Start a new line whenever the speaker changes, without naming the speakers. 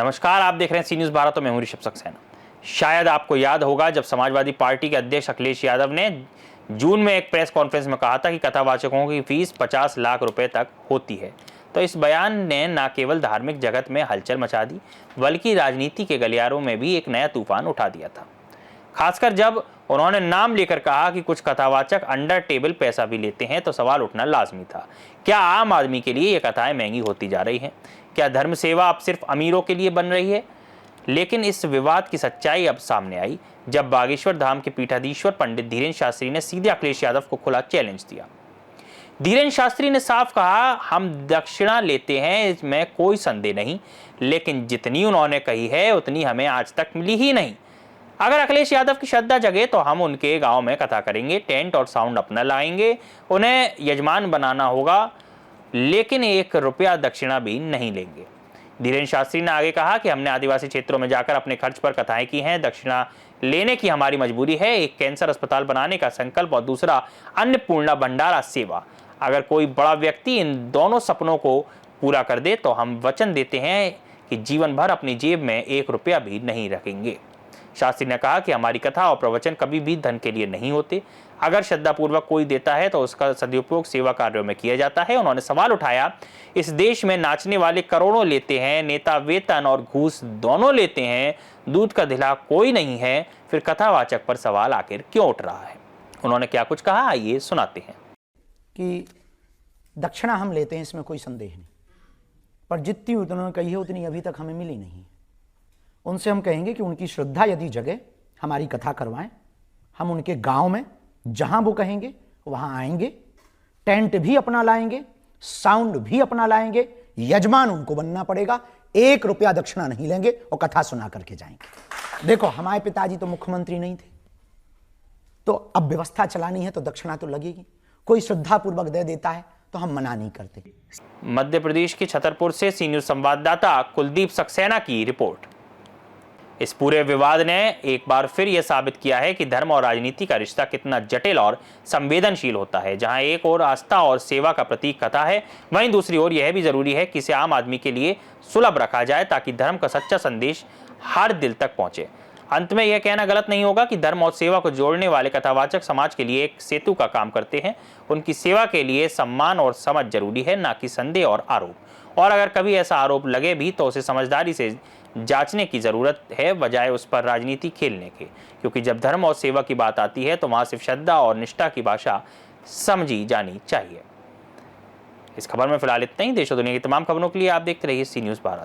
नमस्कार, आप देख रहे हैं सी न्यूज़ भारत और मैं हूं ऋषभ सक्सेना। शायद आपको याद होगा जब समाजवादी पार्टी के अध्यक्ष अखिलेश यादव ने जून में एक प्रेस कॉन्फ्रेंस में कहा था कि कथावाचकों की फीस 50 लाख रुपए तक होती है, तो इस बयान ने न केवल धार्मिक जगत में हलचल मचा दी बल्कि राजनीति के गलियारों में भी एक नया तूफान उठा दिया था। खासकर जब उन्होंने नाम लेकर कहा कि कुछ कथावाचक अंडर टेबल पैसा भी लेते हैं, तो सवाल उठना लाजमी था। क्या आम आदमी के लिए ये कथाएं महंगी होती जा रही हैं? क्या धर्म सेवा अब सिर्फ अमीरों के लिए बन रही है? लेकिन इस विवाद की सच्चाई अब सामने आई जब बागेश्वर धाम के पीठाधीश्वर पंडित धीरेन्द्र शास्त्री ने सीधे अखिलेश यादव को खुला चैलेंज दिया। धीरेन्द्र शास्त्री ने साफ कहा, हम दक्षिणा लेते हैं, इसमें कोई संदेह नहीं, लेकिन जितनी उन्होंने कही है उतनी हमें आज तक मिली ही नहीं। अगर अखिलेश यादव की श्रद्धा जगे तो हम उनके गांव में कथा करेंगे, टेंट और साउंड अपना लाएंगे, उन्हें यजमान बनाना होगा, लेकिन 1 रुपया दक्षिणा भी नहीं लेंगे। धीरेन्द्र शास्त्री ने आगे कहा कि हमने आदिवासी क्षेत्रों में जाकर अपने खर्च पर कथाएं की हैं, दक्षिणा लेने की हमारी मजबूरी है। एक कैंसर अस्पताल बनाने का संकल्प और दूसरा अन्नपूर्णा भंडारा सेवा। अगर कोई बड़ा व्यक्ति इन दोनों सपनों को पूरा कर दे तो हम वचन देते हैं कि जीवन भर अपनी जेब में 1 रुपया भी नहीं रखेंगे। शास्त्री ने कहा कि हमारी कथा और प्रवचन कभी भी धन के लिए नहीं होते। अगर श्रद्धापूर्वक कोई देता है तो उसका सदुपयोग सेवा कार्यों में किया जाता है। उन्होंने सवाल उठाया, इस देश में नाचने वाले करोड़ों लेते हैं, नेता वेतन और घूस दोनों लेते हैं, दूध का धिला कोई नहीं है, फिर कथावाचक पर सवाल आखिर क्यों उठ रहा है? उन्होंने क्या कुछ कहा, आइए सुनाते हैं।
कि दक्षिणा हम लेते हैं, इसमें कोई संदेह नहीं, पर जितनी उन्होंने कही है उतनी अभी तक हमें मिली नहीं। उनसे हम कहेंगे कि उनकी श्रद्धा यदि जगे, हमारी कथा करवाएं, हम उनके गांव में जहां वो कहेंगे वहां आएंगे, टेंट भी अपना लाएंगे, साउंड भी अपना लाएंगे, यजमान उनको बनना पड़ेगा, 1 रुपया दक्षिणा नहीं लेंगे और कथा सुना करके जाएंगे। देखो, हमारे पिताजी तो मुख्यमंत्री नहीं थे, तो अब व्यवस्था चलानी है तो दक्षिणा तो लगेगी। कोई श्रद्धापूर्वक दे देता है तो हम मना नहीं करते।
मध्य प्रदेश के छतरपुर से सी न्यूज़ संवाददाता कुलदीप सक्सेना की रिपोर्ट। इस पूरे विवाद ने एक बार फिर यह साबित किया है कि धर्म और राजनीति का रिश्ता कितना जटिल और संवेदनशील होता है। जहां एक ओर आस्था और सेवा का प्रतीक कथा है, वहीं दूसरी ओर यह भी जरूरी है कि इसे आम आदमी के लिए सुलभ रखा जाए ताकि धर्म का सच्चा संदेश हर दिल तक पहुंचे। अंत में यह कहना गलत नहीं होगा कि धर्म और सेवा को जोड़ने वाले कथावाचक समाज के लिए एक सेतु का काम करते हैं। उनकी सेवा के लिए सम्मान और समझ जरूरी है, ना कि संदेह और आरोप। और अगर कभी ऐसा आरोप लगे भी तो उसे समझदारी से जांचने की जरूरत है, बजाय उस पर राजनीति खेलने के, क्योंकि जब धर्म और सेवा की बात आती है तो वहां सिर्फ श्रद्धा और निष्ठा की भाषा समझी जानी चाहिए। इस खबर में फिलहाल इतना ही। देश और दुनिया की तमाम खबरों के लिए आप देखते रहिए सी न्यूज़ भारत।